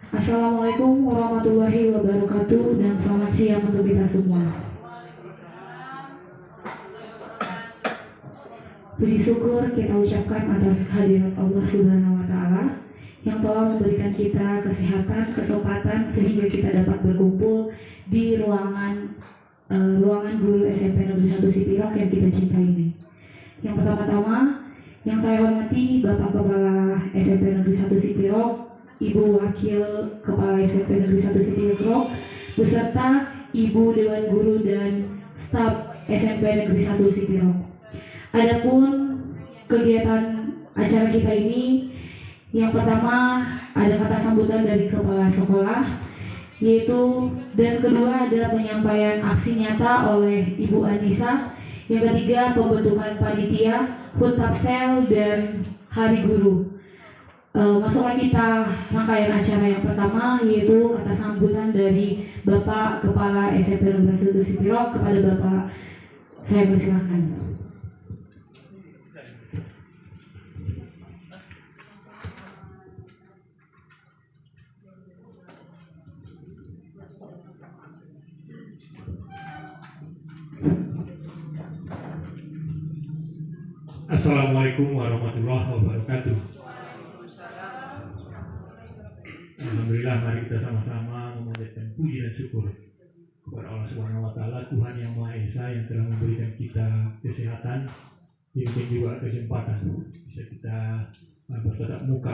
Assalamualaikum warahmatullahi wabarakatuh dan selamat siang untuk kita semua. Puji syukur kita ucapkan atas kehadirat Allah Subhanahu wa Ta'ala yang telah memberikan kita kesehatan, kesempatan sehingga kita dapat berkumpul di ruangan guru SMP Negeri 1 Sipirok yang kita cintai ini. Yang pertama-tama yang saya hormati Bapak Kepala SMP Negeri 1 Sipirok, Ibu Wakil Kepala SMP Negeri 1 Sipirok, beserta Ibu Dewan Guru dan staf SMP Negeri 1 Sipirok. Adapun kegiatan acara kita ini, yang pertama ada kata sambutan dari kepala sekolah, yaitu, dan kedua ada penyampaian aksi nyata oleh Ibu Anissa, yang ketiga pembentukan panitia, HUT Tapsel dan Hari Guru. Masuklah kita rangkaian acara yang pertama, yaitu kata sambutan dari Bapak Kepala SMP Negeri 1 Sipirok kepada Bapak. Saya persilakan. Assalamualaikum warahmatullahi wabarakatuh. Alhamdulillah, mari kita sama-sama memanjatkan puji dan syukur kepada Allah Subhanahu wa Ta'ala, Tuhan yang Maha Esa, yang telah memberikan kita kesehatan, diberikan juga kesempatan bisa kita bertatap muka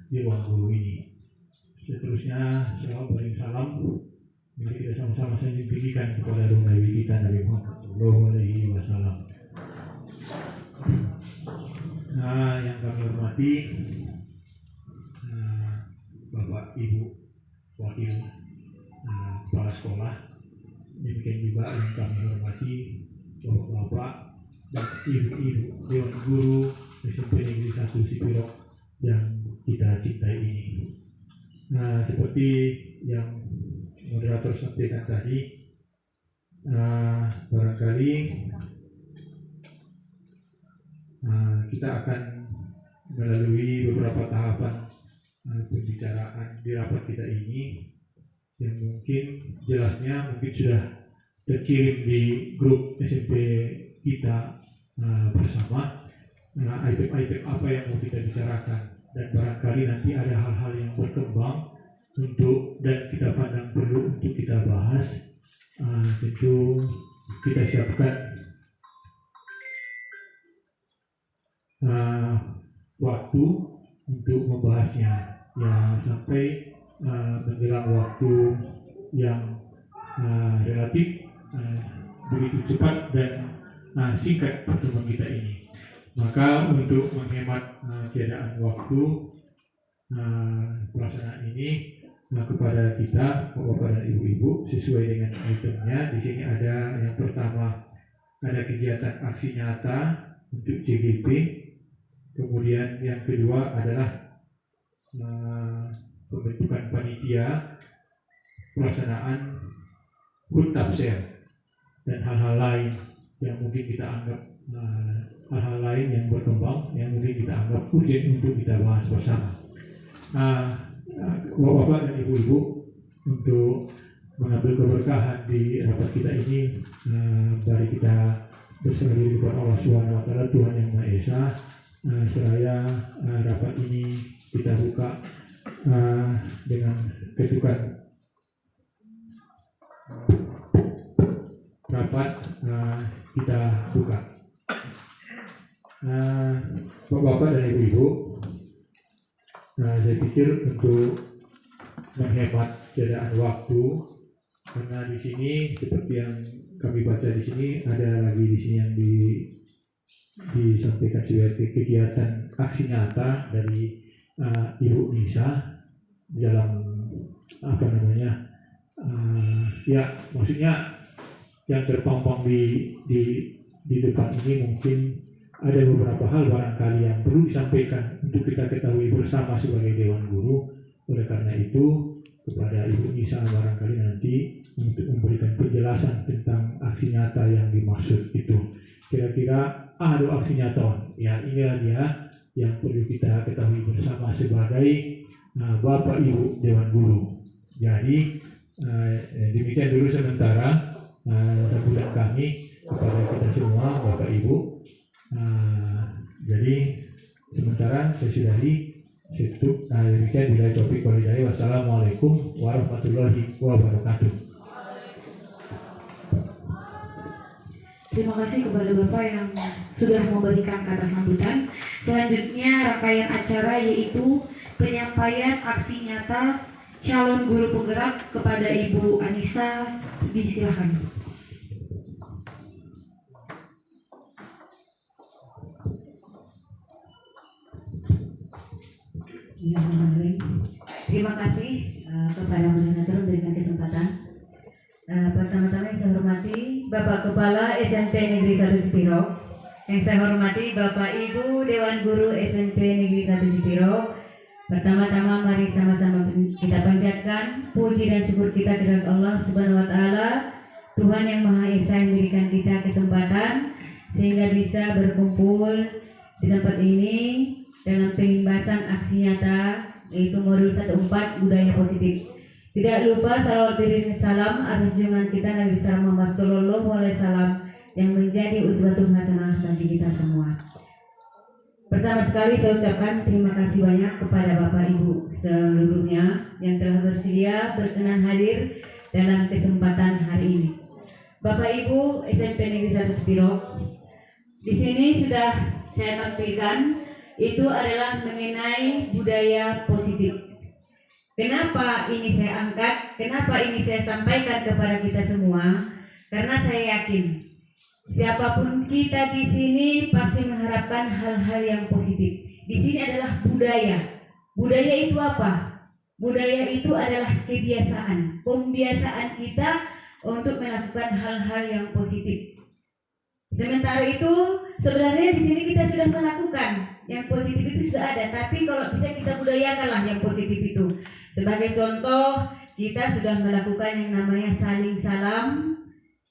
di ruang guru ini. Seterusnya, salawat beri salam, mari kita sama-sama saling tinggikan kepada Nabi kita Nabi Muhammad SAW. Nah, yang kami hormati Bapak Ibu Wakil Kepala Sekolah, demikian juga yang kami hormati Bapak-Bapak dan Ibu-Ibu Dewan Guru SMP Negeri 1 Sipirok yang kita cintai ini. Nah, seperti yang moderator sampaikan tadi, barangkali kita akan melalui beberapa tahapan pembicaraan di rapat kita ini yang mungkin jelasnya mungkin sudah terkirim di grup SMP kita bersama, item-item apa yang mau kita bicarakan, dan barangkali nanti ada hal-hal yang berkembang untuk dan kita pandang perlu untuk kita bahas. Tentu kita siapkan waktu untuk membahasnya ya sampai menjelang waktu yang relatif begitu cepat dan singkat pertemuan kita ini. Maka untuk menghemat keadaan waktu pelaksanaan ini, kepada kita Bapak dan Ibu-ibu sesuai dengan itemnya, di sini ada yang pertama ada kegiatan aksi nyata untuk CGP. Kemudian yang kedua adalah pembentukan panitia pelaksanaan HUT Tapsel dan hal-hal lain yang mungkin kita anggap hal-hal lain yang berkembang yang mungkin kita anggap urgent untuk kita bahas bersama. Bapak-bapak dan ibu-ibu, untuk mengambil keberkahan di rapat kita ini, mari kita berserah diri kepada Allah Subhanahu wa Ta'ala, Tuhan yang Maha Esa. Seraya rapat ini kita buka dengan ketukan rapat kita buka. Bapak-bapak dan ibu-ibu, saya pikir untuk menghemat keadaan waktu, karena di sini seperti yang kami baca di sini ada lagi di sini yang disampaikan sebagai kegiatan aksi nyata dari Ibu Nisa dalam ya maksudnya yang terpampang di depan ini mungkin ada beberapa hal barangkali yang perlu disampaikan untuk kita ketahui bersama sebagai Dewan Guru. Oleh karena itu kepada Ibu Nisa barangkali nanti untuk memberikan penjelasan tentang aksi nyata yang dimaksud itu. Kira-kira ada aksi nyata, ya inilah dia yang perlu kita ketahui bersama sebagai Bapak Ibu Dewan Guru. Jadi demikian dulu sementara sambutan kami kepada kita semua Bapak Ibu. Jadi sementara saya sudahi. Demikian bila topik walidaya. Wassalamualaikum warahmatullahi wabarakatuh. Terima kasih kepada Bapak yang sudah memberikan kata sambutan. Selanjutnya rangkaian acara yaitu penyampaian aksi nyata calon guru penggerak kepada Ibu Anissa. Disilakan. Bismillahirrahmanirrahim. Terima kasih kepada moderator memberikan kesempatan. Pertama-tama saya hormati Bapak Kepala SMP Negeri 1 Sipiro. Yang saya hormati Bapak Ibu Dewan Guru SMP Negeri 1 Sipiro. Pertama-tama mari sama-sama kita panjatkan puji dan syukur kita kepada Allah Subhanahu wa taala, Tuhan yang Maha Esa yang memberikan kita kesempatan sehingga bisa berkumpul di tempat ini dalam pembahasan aksi nyata yaitu modul 14 budaya positif. Tidak lupa salawat beriring salam atas junjungan kita Nabi besar Muhammad Sallallahu Alaihi Wasallam yang menjadi uswatun hasanah bagi kita semua. Pertama sekali saya ucapkan terima kasih banyak kepada Bapak Ibu seluruhnya yang telah bersedia berkenan hadir dalam kesempatan hari ini. Bapak Ibu SMP Negeri 1 Sipiro, di sini sudah saya tampilkan itu adalah mengenai budaya positif. Kenapa ini saya angkat? Kenapa ini saya sampaikan kepada kita semua? Karena saya yakin siapapun kita di sini pasti mengharapkan hal-hal yang positif. Di sini adalah budaya. Budaya itu apa? Budaya itu adalah kebiasaan, pembiasaan kita untuk melakukan hal-hal yang positif. Sementara itu sebenarnya di sini kita sudah melakukan yang positif itu sudah ada, tapi kalau bisa kita budayakanlah yang positif itu. Sebagai contoh, kita sudah melakukan yang namanya saling salam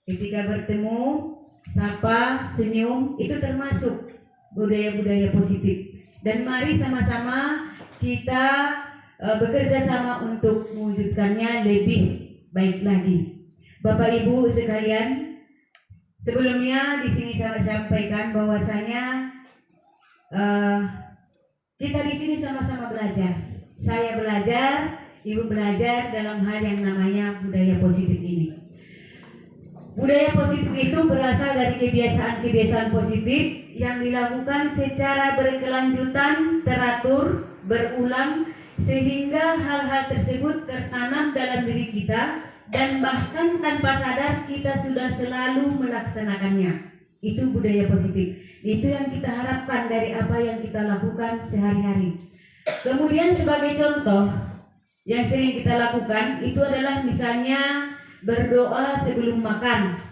ketika bertemu, sapa, senyum, itu termasuk budaya-budaya positif. Dan mari sama-sama kita bekerja sama untuk mewujudkannya lebih baik lagi. Bapak Ibu sekalian, sebelumnya di sini saya sampaikan bahwasanya kita di sini sama-sama belajar. Saya belajar, Ibu belajar dalam hal yang namanya budaya positif ini. Budaya positif itu berasal dari kebiasaan-kebiasaan positif yang dilakukan secara berkelanjutan, teratur, berulang, sehingga hal-hal tersebut tertanam dalam diri kita dan bahkan tanpa sadar kita sudah selalu melaksanakannya. Itu budaya positif. Itu yang kita harapkan dari apa yang kita lakukan sehari-hari. Kemudian sebagai contoh yang sering kita lakukan itu adalah misalnya berdoa sebelum makan,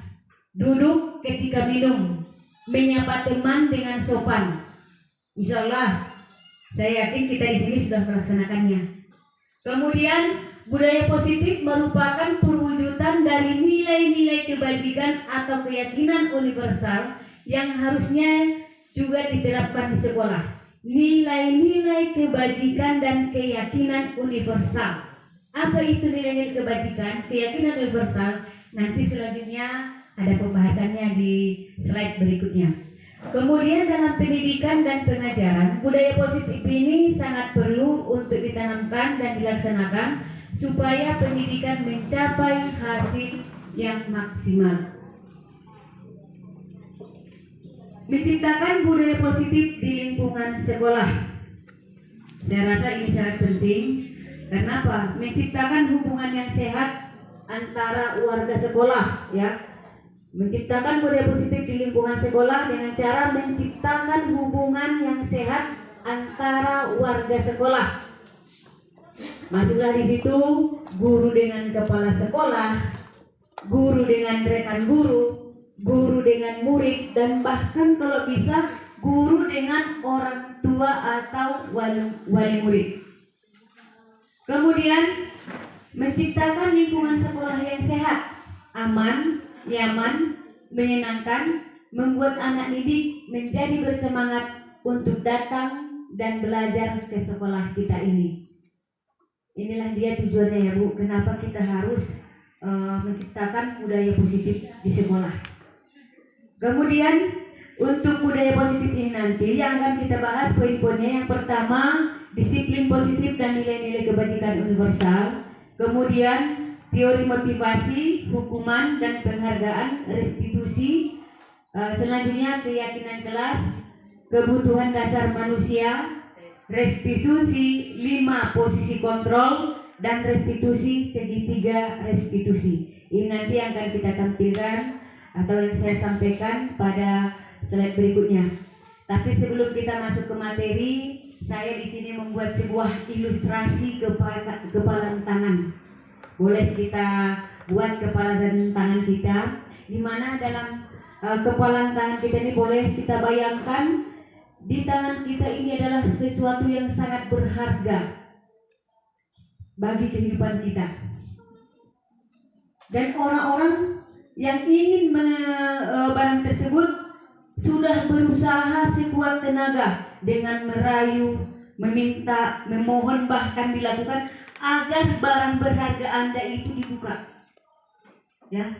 duduk ketika minum, menyapa teman dengan sopan. Insya Allah, saya yakin kita di sini sudah melaksanakannya. Kemudian budaya positif merupakan perwujudan dari nilai-nilai kebajikan atau keyakinan universal yang harusnya juga diterapkan di sekolah. Nilai-nilai kebajikan dan keyakinan universal. Apa itu nilai-nilai kebajikan, keyakinan universal? Nanti selanjutnya ada pembahasannya di slide berikutnya. Kemudian dalam pendidikan dan pengajaran, budaya positif ini sangat perlu untuk ditanamkan dan dilaksanakan supaya pendidikan mencapai hasil yang maksimal. Menciptakan budaya positif di lingkungan sekolah. Saya rasa ini sangat penting. Kenapa? Menciptakan hubungan yang sehat antara warga sekolah, ya. Menciptakan budaya positif di lingkungan sekolah dengan cara menciptakan hubungan yang sehat antara warga sekolah. Masuklah di situ guru dengan kepala sekolah, guru dengan rekan guru, guru dengan murid, dan bahkan kalau bisa guru dengan orang tua atau wali murid. Kemudian menciptakan lingkungan sekolah yang sehat, aman, nyaman, menyenangkan, membuat anak didik menjadi bersemangat untuk datang dan belajar ke sekolah kita ini. Inilah dia tujuannya ya Bu, kenapa kita harus menciptakan budaya positif di sekolah. Kemudian untuk budaya positif ini nanti yang akan kita bahas poin-poinnya, yang pertama disiplin positif dan nilai-nilai kebajikan universal, kemudian teori motivasi, hukuman dan penghargaan, restitusi, selanjutnya keyakinan kelas, kebutuhan dasar manusia, restitusi 5 posisi kontrol, dan restitusi segitiga restitusi. Ini nanti yang akan kita tampilkan atau yang saya sampaikan pada slide berikutnya. Tapi sebelum kita masuk ke materi, saya di sini membuat sebuah ilustrasi kepalan tangan. Boleh kita buat kepalan tangan kita, di mana dalam kepalan tangan kita ini boleh kita bayangkan di tangan kita ini adalah sesuatu yang sangat berharga bagi kehidupan kita. Dan orang-orang yang ingin barang tersebut sudah berusaha sekuat tenaga dengan merayu, meminta, memohon, bahkan dilakukan agar barang berharga Anda itu dibuka. Ya.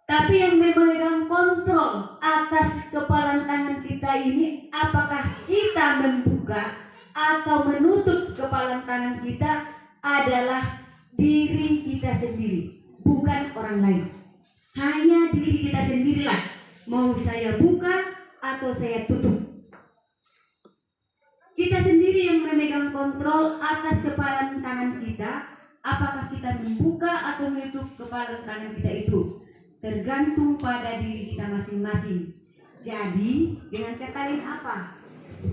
Tapi yang memegang kontrol atas kepalan tangan kita ini, apakah kita membuka atau menutup kepalan tangan kita, adalah diri kita sendiri, bukan orang lain. Hanya diri kita sendirilah, mau saya buka atau saya tutup. Kita sendiri yang memegang kontrol atas kepalan tangan kita, apakah kita membuka atau menutup kepalan tangan kita itu, tergantung pada diri kita masing-masing. Jadi dengan kata lain apa?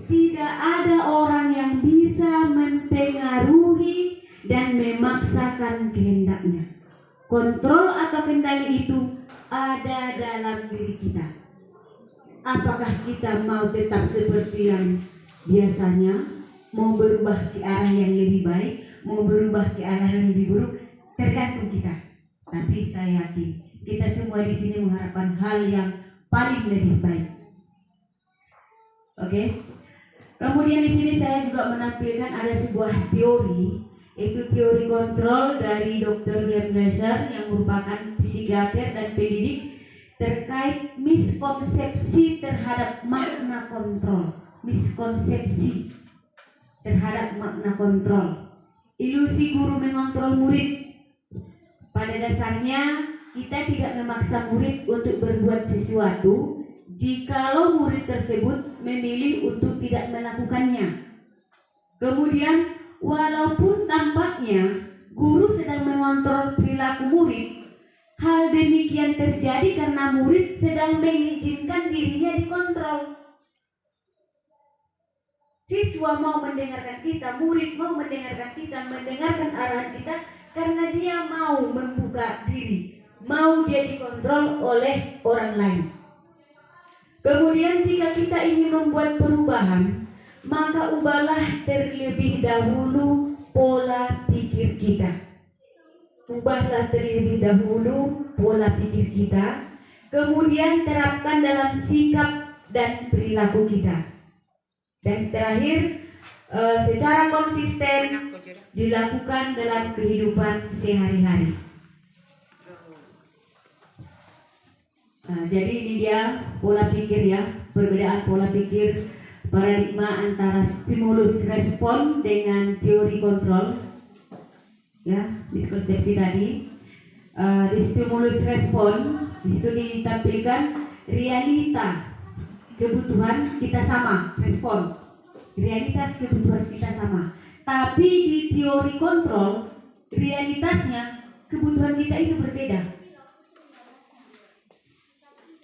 Tidak ada orang yang bisa mempengaruhi dan memaksakan kehendaknya. Kontrol atau kendali itu ada dalam diri kita. Apakah kita mau tetap seperti yang biasanya, mau berubah ke arah yang lebih baik, mau berubah ke arah yang lebih buruk, tergantung kita. Tapi saya yakin kita semua di sini mengharapkan hal yang paling lebih baik. Oke. Kemudian di sini saya juga menampilkan ada sebuah teori, yaitu teori kontrol dari Dr. William Glasser yang merupakan psikiater dan pendidik, terkait miskonsepsi terhadap makna kontrol. Miskonsepsi terhadap makna kontrol. Ilusi guru mengontrol murid. Pada dasarnya kita tidak memaksa murid untuk berbuat sesuatu jikalau murid tersebut memilih untuk tidak melakukannya. Kemudian walaupun tampaknya guru sedang mengontrol perilaku murid, hal demikian terjadi karena murid sedang mengizinkan dirinya dikontrol. Siswa mau mendengarkan kita, murid mau mendengarkan kita, mendengarkan arahan kita karena dia mau membuka diri, mau dia dikontrol oleh orang lain. Kemudian jika kita ingin membuat perubahan, maka ubahlah terlebih dahulu pola pikir kita. Ubahlah terlebih dahulu pola pikir kita, kemudian terapkan dalam sikap dan perilaku kita. Dan terakhir, secara konsisten dilakukan dalam kehidupan sehari-hari. Nah, jadi ini dia pola pikir ya, perbedaan pola pikir paradigma antara stimulus respon dengan teori kontrol. Ya, miskonsepsi tadi. Di stimulus respon di situ ditampilkan realitas kebutuhan kita sama, respon. Realitas kebutuhan kita sama. Tapi di teori kontrol, realitasnya kebutuhan kita itu berbeda.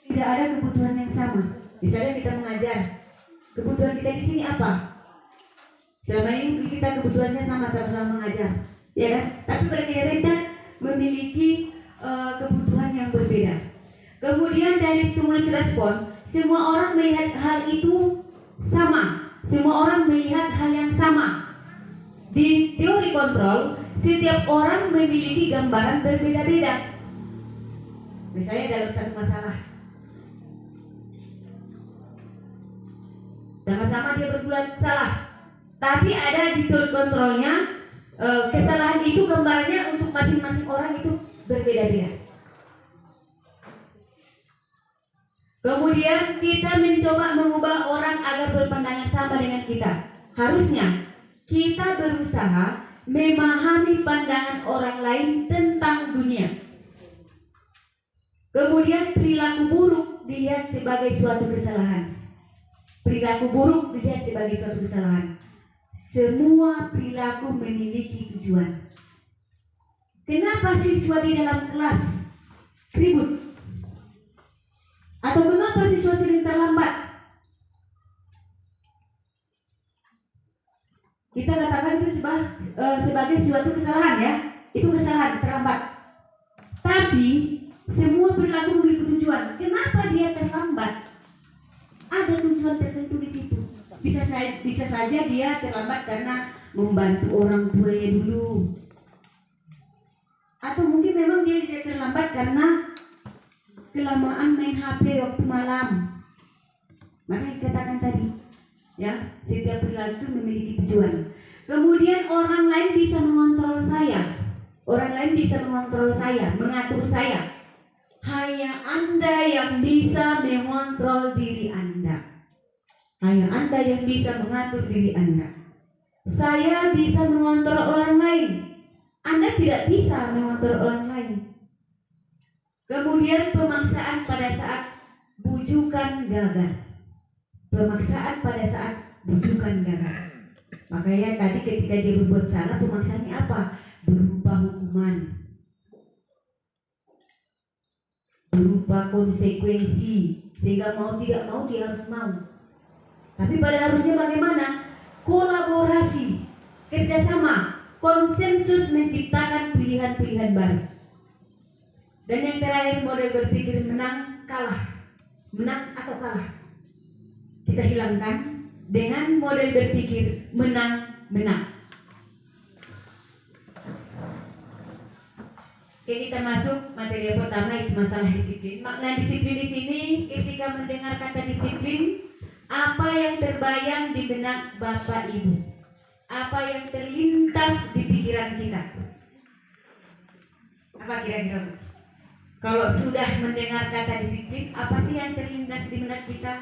Tidak ada kebutuhan yang sama. Misalnya kita mengajar, kebutuhan kita di sini apa? Selama ini kita kebutuhannya sama-sama mengajar, ya kan? Tapi mereka memiliki kebutuhan yang berbeda. Kemudian dari stimulus respon, semua orang melihat hal itu sama. Semua orang melihat hal yang sama. Di teori kontrol, setiap orang memiliki gambaran berbeda-beda. Misalnya dalam satu masalah, sama-sama dia berbuat salah, tapi ada di teori kontrolnya kesalahan itu gambarnya untuk masing-masing orang itu berbeda-beda. Kemudian kita mencoba mengubah orang agar berpandangan sama dengan kita. Harusnya kita berusaha memahami pandangan orang lain tentang dunia. Kemudian perilaku buruk dilihat sebagai suatu kesalahan. Perilaku buruk dilihat sebagai suatu kesalahan. Semua perilaku memiliki tujuan. Kenapa siswa di dalam kelas ribut? Atau kenapa siswa sering terlambat? Kita katakan itu sebagai suatu kesalahan ya. Itu kesalahan, terlambat. Tapi semua perilaku memiliki tujuan. Kenapa dia terlambat? Ada tujuan tertentu di situ. Bisa saja dia terlambat karena membantu orang tuanya dulu. Atau mungkin memang dia terlambat karena kelamaan main HP waktu malam. Makanya dikatakan tadi, ya, setiap perilaku memiliki tujuan. Kemudian orang lain bisa mengontrol saya. Orang lain bisa mengontrol saya, mengatur saya. Hanya Anda yang bisa mengontrol diri Anda. Hanya Anda yang bisa mengatur diri Anda. Saya bisa mengontrol orang lain. Anda tidak bisa mengontrol orang lain. Kemudian pemaksaan pada saat bujukan gagal. Pemaksaan pada saat bujukan gagal. Makanya tadi ketika dia berbuat salah, pemaksaannya apa? Berupa hukuman, berupa konsekuensi, sehingga mau tidak mau dia harus mau. Tapi pada harusnya bagaimana? Kolaborasi, kerjasama, konsensus menciptakan pilihan-pilihan baru. Dan yang terakhir, model berpikir menang kalah, menang atau kalah. Kita hilangkan dengan model berpikir menang-menang. Oke, kita masuk materi yang pertama, itu masalah disiplin. Makna disiplin di sini, ketika mendengar kata disiplin, apa yang terbayang di benak Bapak Ibu? Apa yang terlintas di pikiran kita? Apa kira-kira? Kalau sudah mendengar kata disiplin, apa sih yang terlintas di benak kita?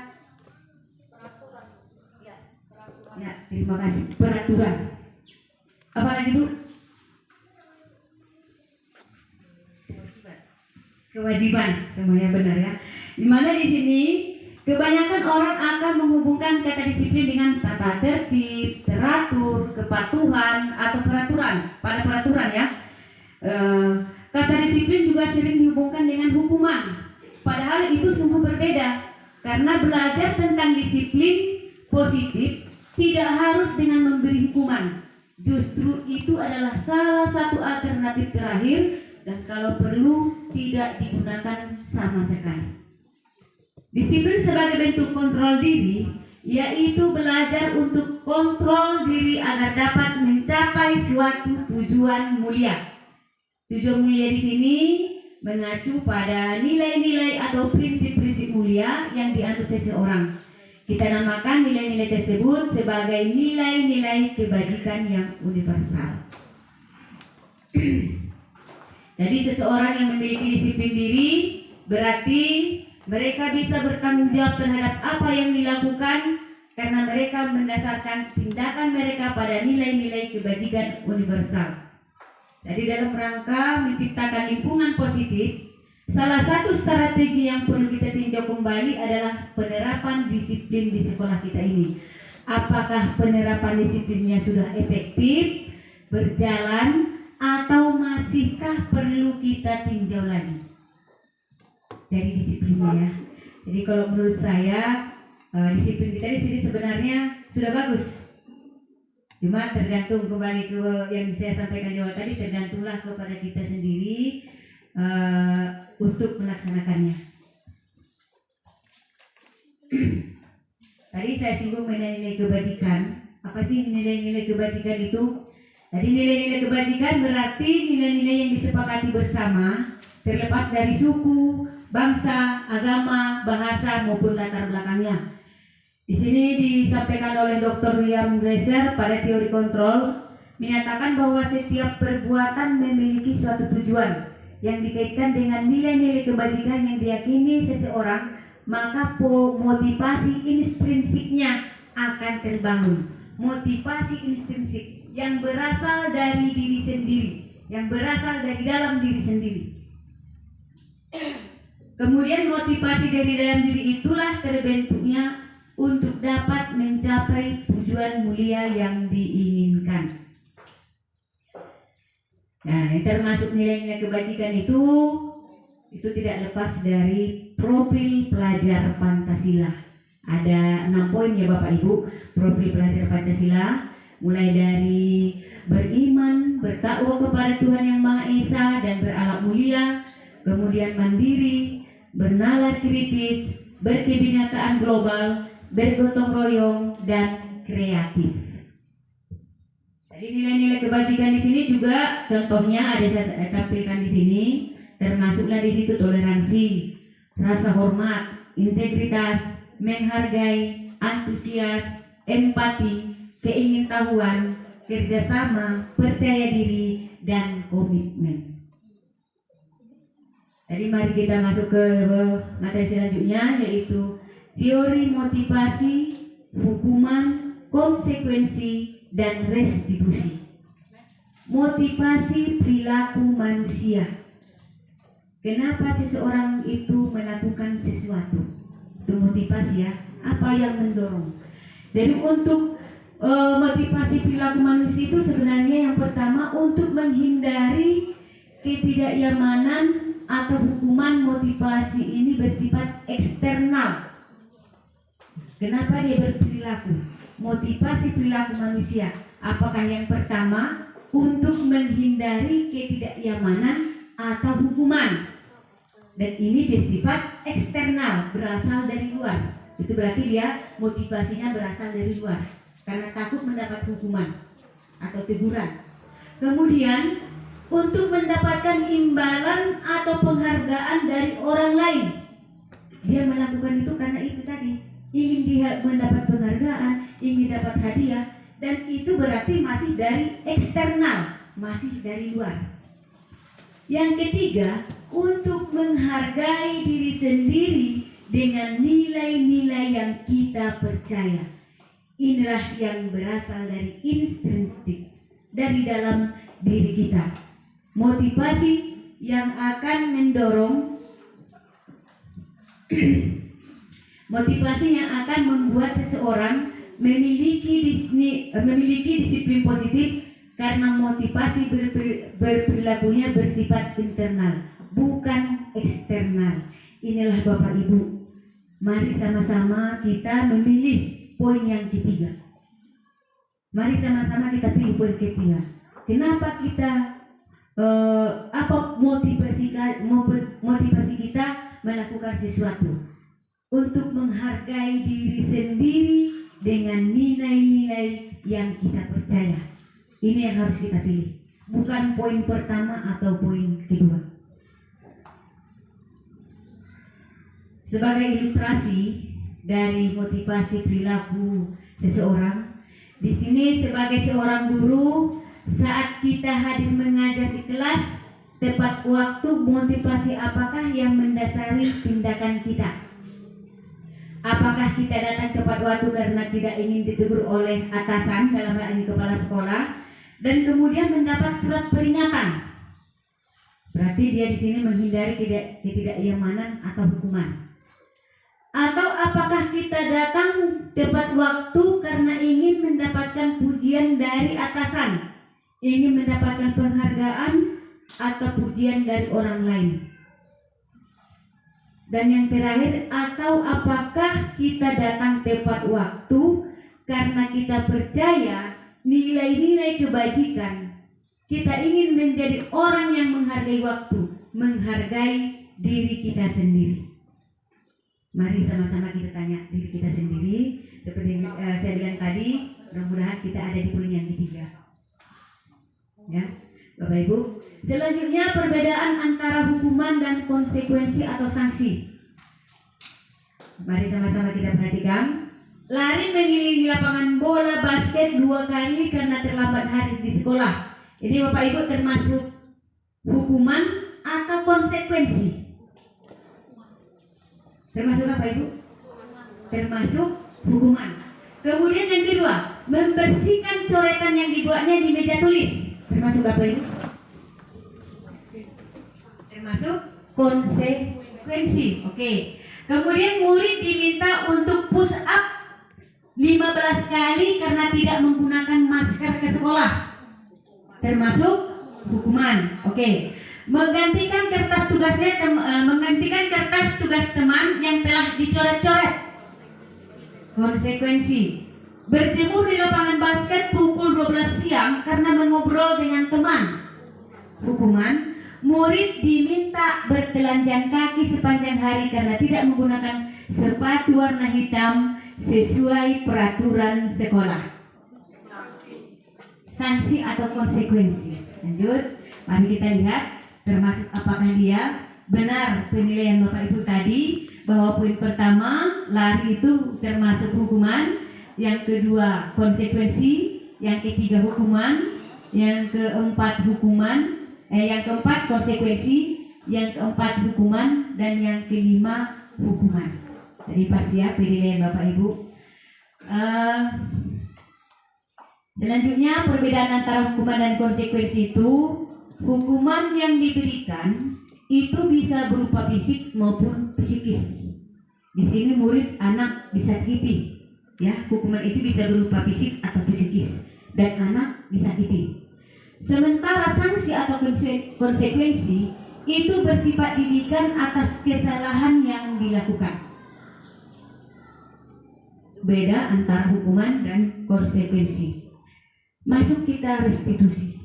Peraturan. Ya, terima kasih. Peraturan. Apa lagi, Bu? Kewajiban, semuanya benar ya. Dimana di sini kebanyakan orang akan menghubungkan kata disiplin dengan tata tertib, teratur, kepatuhan atau peraturan. Pada peraturan ya. Kata disiplin juga sering dihubungkan dengan hukuman. Padahal itu sungguh berbeda. Karena belajar tentang disiplin positif tidak harus dengan memberi hukuman. Justru itu adalah salah satu alternatif terakhir, dan kalau perlu tidak digunakan sama sekali. Disiplin sebagai bentuk kontrol diri, yaitu belajar untuk kontrol diri agar dapat mencapai suatu tujuan mulia. Tujuan mulia di sini mengacu pada nilai-nilai atau prinsip-prinsip mulia yang dianut seseorang. Kita namakan nilai-nilai tersebut sebagai nilai-nilai kebajikan yang universal. Jadi seseorang yang memiliki disiplin diri berarti mereka bisa bertanggung jawab terhadap apa yang dilakukan karena mereka mendasarkan tindakan mereka pada nilai-nilai kebajikan universal. Jadi dalam rangka menciptakan lingkungan positif, salah satu strategi yang perlu kita tinjau kembali adalah penerapan disiplin di sekolah kita ini. Apakah penerapan disiplinnya sudah efektif, berjalan, atau masihkah perlu kita tinjau lagi? Jadi disiplinnya ya. Jadi kalau menurut saya disiplin kita di sini sebenarnya sudah bagus. Cuma tergantung kembali ke yang saya sampaikan di awal tadi, tergantunglah kepada kita sendiri untuk melaksanakannya. Tadi saya singgung mengenai nilai kebajikan. Apa sih nilai-nilai kebajikan itu? Jadi nilai-nilai kebajikan berarti nilai-nilai yang disepakati bersama, terlepas dari suku, bangsa, agama, bahasa maupun latar belakangnya. Di sini disampaikan oleh Dr. William Glaser pada teori kontrol, menyatakan bahwa setiap perbuatan memiliki suatu tujuan yang dikaitkan dengan nilai-nilai kebajikan yang diyakini seseorang, maka motivasi intrinsiknya akan terbangun. Motivasi intrinsik yang berasal dari diri sendiri, yang berasal dari dalam diri sendiri. Kemudian motivasi dari dalam diri itulah terbentuknya untuk dapat mencapai tujuan mulia yang diinginkan. Nah, yang termasuk nilai-nilai kebajikan itu tidak lepas dari profil pelajar Pancasila. Ada 6 poin ya Bapak Ibu, profil pelajar Pancasila, mulai dari beriman, bertakwa kepada Tuhan Yang Maha Esa dan berakhlak mulia, kemudian mandiri, bernalar kritis, berkebinekaan global, bergotong royong, dan kreatif. Jadi nilai-nilai kebajikan di sini juga contohnya ada saya tampilkan di sini, termasuklah di situ toleransi, rasa hormat, integritas, menghargai, antusias, empati, keingintahuan, kerjasama, percaya diri, dan komitmen. Jadi mari kita masuk ke materi selanjutnya, yaitu teori motivasi, hukuman, konsekuensi, dan restitusi. Motivasi perilaku manusia. Kenapa seseorang itu melakukan sesuatu? Itu motivasi ya. Apa yang mendorong? Jadi untuk motivasi perilaku manusia itu sebenarnya yang pertama untuk menghindari ketidaknyamanan atau hukuman. Motivasi ini bersifat eksternal. Kenapa dia berperilaku? Motivasi perilaku manusia, apakah yang pertama untuk menghindari ketidaknyamanan atau hukuman, dan ini bersifat eksternal, berasal dari luar. Itu berarti dia motivasinya berasal dari luar karena takut mendapat hukuman atau teguran. Kemudian untuk mendapatkan imbalan atau penghargaan dari orang lain, dia melakukan itu karena itu tadi, ingin dia mendapat penghargaan, ingin dapat hadiah, dan itu berarti masih dari eksternal, masih dari luar. Yang ketiga, untuk menghargai diri sendiri dengan nilai-nilai yang kita percaya. Inilah yang berasal dari intrinsik, dari dalam diri kita. Motivasi yang akan mendorong motivasi yang akan membuat seseorang memiliki disiplin positif karena motivasi berperilakunya bersifat internal, bukan eksternal. Inilah Bapak Ibu, mari sama-sama kita memilih poin yang ketiga. Mari sama-sama kita pilih poin ketiga. Kenapa kita apa motivasi kita melakukan sesuatu? Untuk menghargai diri sendiri dengan nilai-nilai yang kita percaya. Ini yang harus kita pilih, bukan poin pertama atau poin kedua. Sebagai ilustrasi dari motivasi perilaku seseorang, di sini sebagai seorang guru, saat kita hadir mengajar di kelas, tepat waktu, motivasi apakah yang mendasari tindakan kita? Apakah kita datang tepat waktu karena tidak ingin ditegur oleh atasan, dalam hal ini kepala sekolah, dan kemudian mendapat surat peringatan? Berarti dia di sini menghindari ketidaknyamanan atau hukuman. Atau apakah kita datang tepat waktu karena ingin mendapatkan pujian dari atasan, ingin mendapatkan penghargaan atau pujian dari orang lain? Dan yang terakhir, atau apakah kita datang tepat waktu karena kita percaya nilai-nilai kebajikan, kita ingin menjadi orang yang menghargai waktu, menghargai diri kita sendiri. Mari sama-sama kita tanya diri kita sendiri. Seperti saya bilang tadi, mudah-mudahan kita ada di poin yang ketiga. Ya, Bapak Ibu. Selanjutnya, perbedaan antara hukuman dan konsekuensi atau sanksi. Mari sama-sama kita perhatikan. lari mengelilingi lapangan bola basket 2 kali karena terlambat hari di sekolah. Ini Bapak Ibu termasuk hukuman atau konsekuensi? Termasuk apa Ibu? Termasuk hukuman. Kemudian yang kedua, membersihkan coretan yang dibuatnya di meja tulis. Termasuk apa Ibu? Termasuk konsekuensi. Oke. Kemudian murid diminta untuk push up 15 kali karena tidak menggunakan masker ke sekolah. Termasuk hukuman. Oke. Menggantikan kertas tugas teman yang telah dicoret-coret. Konsekuensi. Berjemur di lapangan basket pukul 12 siang karena mengobrol dengan teman. Hukuman. Murid diminta bertelanjang kaki sepanjang hari karena tidak menggunakan sepatu warna hitam sesuai peraturan sekolah. Sanksi atau konsekuensi. Lanjut, mari kita lihat termasuk apakah dia benar penilaian Bapak Ibu tadi bahwa poin pertama lari itu termasuk hukuman, yang kedua konsekuensi, yang ketiga hukuman, yang keempat konsekuensi, yang keempat hukuman, dan yang kelima hukuman. Jadi pas ya penilaian Bapak Ibu. Selanjutnya perbedaan antara hukuman dan konsekuensi itu, hukuman yang diberikan itu bisa berupa fisik maupun psikis. Di sini murid anak disakiti, ya hukuman itu bisa berupa fisik atau psikis dan anak disakiti. Sementara sanksi atau konsekuensi itu bersifat didikan atas kesalahan yang dilakukan. Beda antara hukuman dan konsekuensi. Masuk kita restitusi.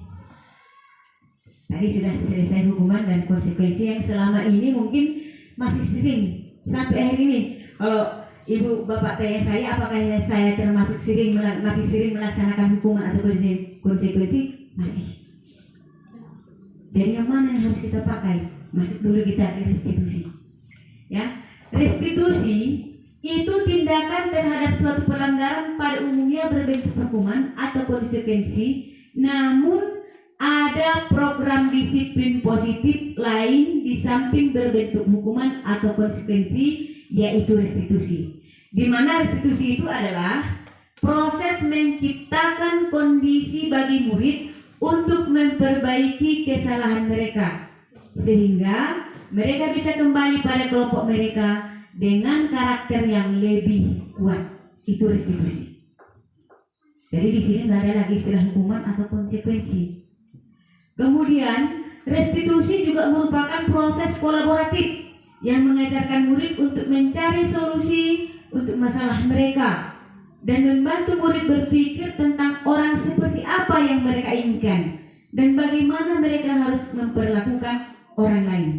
Tadi sudah selesai hukuman dan konsekuensi yang selama ini mungkin masih sering sampai hari ini. Kalau ibu bapak tanya saya apakah saya termasuk masih sering melaksanakan hukuman atau konsekuensi? Masih. Jadi yang mana yang harus kita pakai? Masuk dulu kita ke restitusi. Ya, restitusi itu tindakan terhadap suatu pelanggaran pada umumnya berbentuk hukuman atau konsekuensi, namun ada program disiplin positif lain di samping berbentuk hukuman atau konsekuensi, yaitu restitusi. Di mana restitusi itu adalah proses menciptakan kondisi bagi murid untuk memperbaiki kesalahan mereka, sehingga mereka bisa kembali pada kelompok mereka dengan karakter yang lebih kuat. Itu restitusi. Jadi di sini nggak ada lagi istilah hukuman atau konsekuensi. Kemudian restitusi juga merupakan proses kolaboratif yang mengajarkan murid untuk mencari solusi untuk masalah mereka dan membantu murid berpikir tentang orang seperti apa yang mereka inginkan dan bagaimana mereka harus memperlakukan orang lain.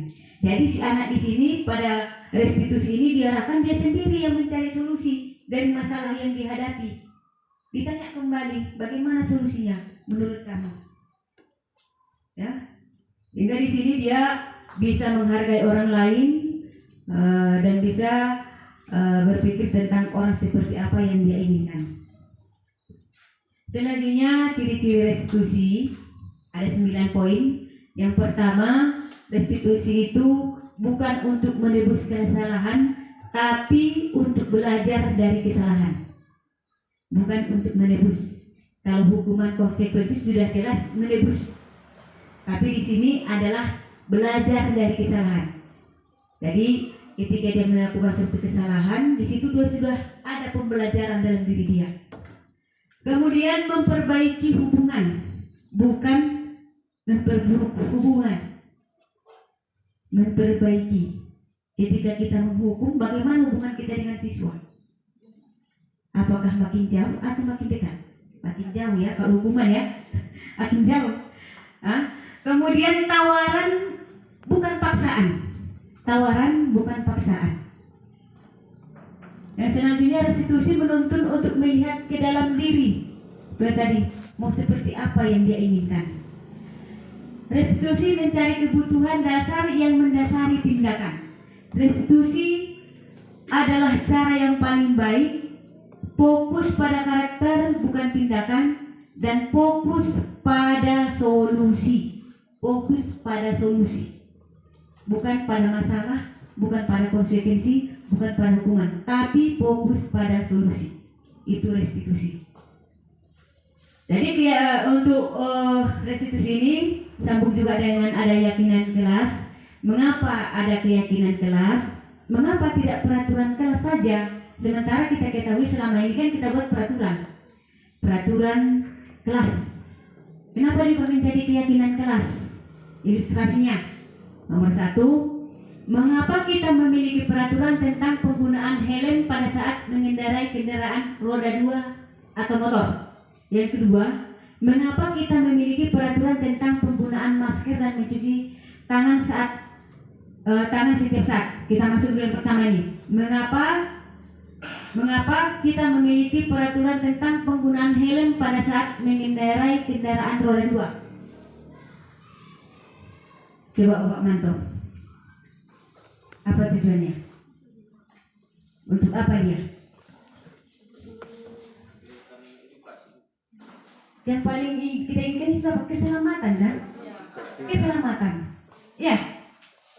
Jadi si anak di sini pada restitusi ini diarahkan dia sendiri yang mencari solusi dari masalah yang dihadapi. Ditanya kembali, bagaimana solusinya menurut kamu? Ya, hingga di sini dia bisa menghargai orang lain dan bisa berpikir tentang orang seperti apa yang dia inginkan. Selanjutnya ciri-ciri restitusi ada 9 poin. Yang pertama, restitusi itu bukan untuk menebus kesalahan, tapi untuk belajar dari kesalahan. Bukan untuk menebus. Kalau hukuman konsekuensi sudah jelas menebus. Tapi di sini adalah belajar dari kesalahan. Jadi ketika dia melakukan suatu kesalahan, di situ dia sudah ada pembelajaran dalam diri dia. Kemudian memperbaiki hubungan, bukan memperburuk hubungan. Memperbaiki. Ketika kita menghukum, bagaimana hubungan kita dengan siswa? Apakah makin jauh atau makin dekat? Makin jauh ya, kalau hukuman ya, makin jauh. Kemudian tawaran bukan paksaan. Tawaran bukan paksaan. Dan selanjutnya restitusi menuntun untuk melihat ke dalam diri. Tadi mau seperti apa yang dia inginkan. Restitusi mencari kebutuhan dasar yang mendasari tindakan. Restitusi adalah cara yang paling baik fokus pada karakter bukan tindakan, dan fokus pada solusi. Fokus pada solusi, bukan pada masalah, bukan pada konsekuensi, bukan pada hukuman, tapi fokus pada solusi. Itu restitusi. Jadi untuk restitusi ini sambung juga dengan ada keyakinan kelas. Mengapa ada keyakinan kelas? Mengapa tidak peraturan kelas saja? Sementara kita ketahui selama ini kan kita buat peraturan kelas. Kenapa juga menjadi keyakinan kelas? Ilustrasinya, nomor 1, mengapa kita memiliki peraturan tentang penggunaan helm pada saat mengendarai kendaraan roda 2 atau motor? Yang kedua, mengapa kita memiliki peraturan tentang penggunaan masker dan mencuci tangan setiap saat? Kita masuk dulu yang pertama ini. Mengapa kita memiliki peraturan tentang penggunaan helm pada saat mengendarai kendaraan roda 2? Coba Bapak mantau. Apa tujuannya? Untuk apa dia? Yang paling kita inginkan itu apa? Keselamatan kan? Keselamatan. Ya,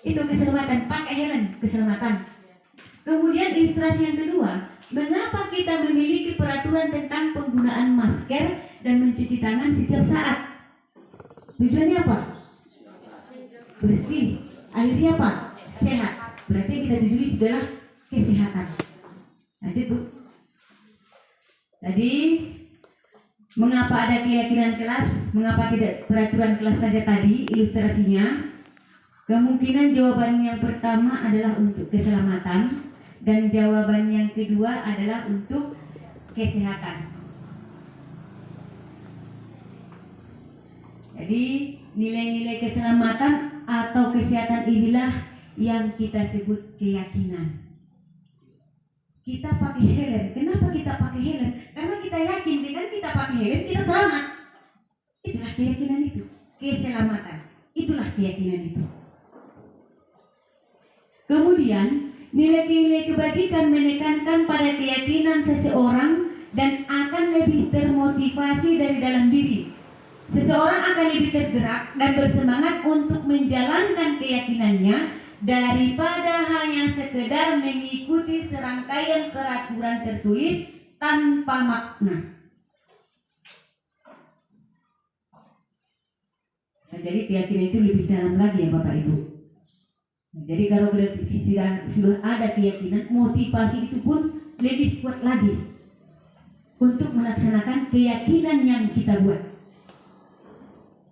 itu keselamatan. Pakai helm, keselamatan. Kemudian ilustrasi yang kedua, mengapa kita memiliki peraturan tentang penggunaan masker dan mencuci tangan setiap saat? Tujuannya apa? Bersih. Akhirnya apa? Sehat. Berarti yang kita tuju adalah kesehatan. Lanjut Bu. Tadi mengapa ada keyakinan kelas? Mengapa tidak peraturan kelas saja tadi ilustrasinya? Kemungkinan jawaban yang pertama adalah untuk keselamatan. Dan jawaban yang kedua adalah untuk kesehatan. Jadi nilai-nilai keselamatan atau kesehatan inilah yang kita sebut keyakinan. Kita pakai helm. Kenapa kita pakai helm? Karena kita yakin dengan kita pakai helm kita selamat. Itulah keyakinan itu. Keselamatan. Itulah keyakinan itu. Kemudian nilai-nilai kebajikan menekankan pada keyakinan seseorang dan akan lebih termotivasi dari dalam diri. Seseorang akan lebih tergerak dan bersemangat untuk menjalankan keyakinannya daripada hanya sekedar mengikuti serangkaian peraturan tertulis tanpa makna. Nah, jadi keyakinan itu lebih dalam lagi ya Bapak Ibu. Jadi kalau sudah ada keyakinan, motivasi itu pun lebih kuat lagi untuk melaksanakan keyakinan yang kita buat.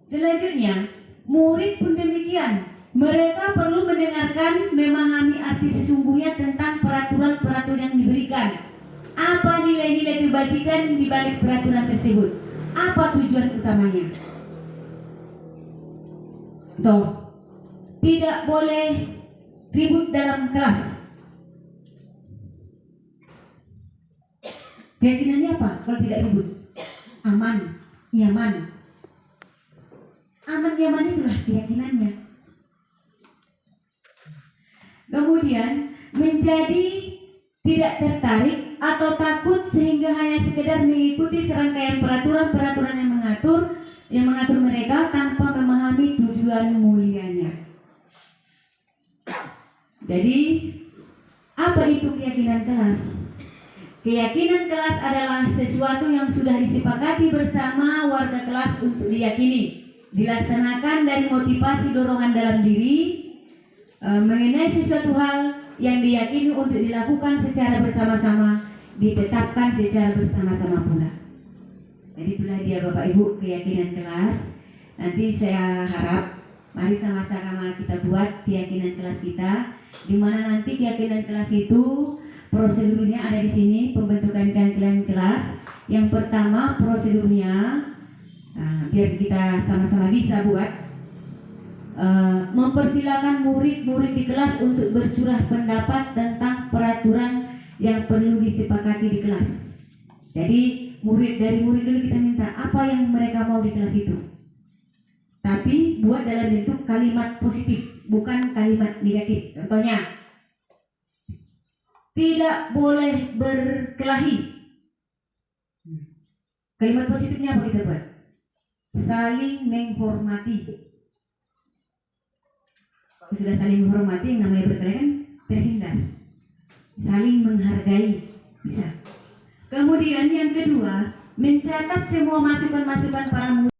Selanjutnya, murid pun demikian. Mereka perlu mendengarkan, memahami arti sesungguhnya tentang peraturan-peraturan yang diberikan. Apa nilai-nilai kebajikan di balik peraturan tersebut? Apa tujuan utamanya? Tidak boleh ribut dalam kelas. Keyakinannya apa? Kalau tidak ribut, aman, nyaman. Aman, nyaman itulah keyakinannya. Kemudian menjadi tidak tertarik atau takut sehingga hanya sekedar mengikuti serangkaian peraturan-peraturan yang mengatur mereka tanpa memahami tujuan mulianya. Jadi, apa itu keyakinan kelas? Keyakinan kelas adalah sesuatu yang sudah disepakati bersama warga kelas untuk diyakini, dilaksanakan dari motivasi dorongan dalam diri, mengenai sesuatu hal yang diyakini untuk dilakukan secara bersama-sama, ditetapkan secara bersama-sama pula. Jadi itulah dia Bapak Ibu keyakinan kelas. Nanti saya harap mari sama-sama kita buat keyakinan kelas kita, di mana nanti keyakinan kelas itu prosedurnya ada di sini, pembentukan keyakinan kelas. Yang pertama prosedurnya, biar kita sama-sama bisa buat, mempersilakan murid-murid di kelas untuk bercurah pendapat tentang peraturan yang perlu disepakati di kelas. Jadi dari murid dulu kita minta apa yang mereka mau di kelas itu. Tapi buat dalam bentuk kalimat positif, bukan kalimat negatif. Contohnya, tidak boleh berkelahi. Kalimat positifnya apa kita buat? Saling menghormati. Kalau sudah saling menghormati, yang namanya berkelahi kan terhindar. Saling menghargai, bisa. Kemudian yang kedua, mencatat semua masukan-masukan para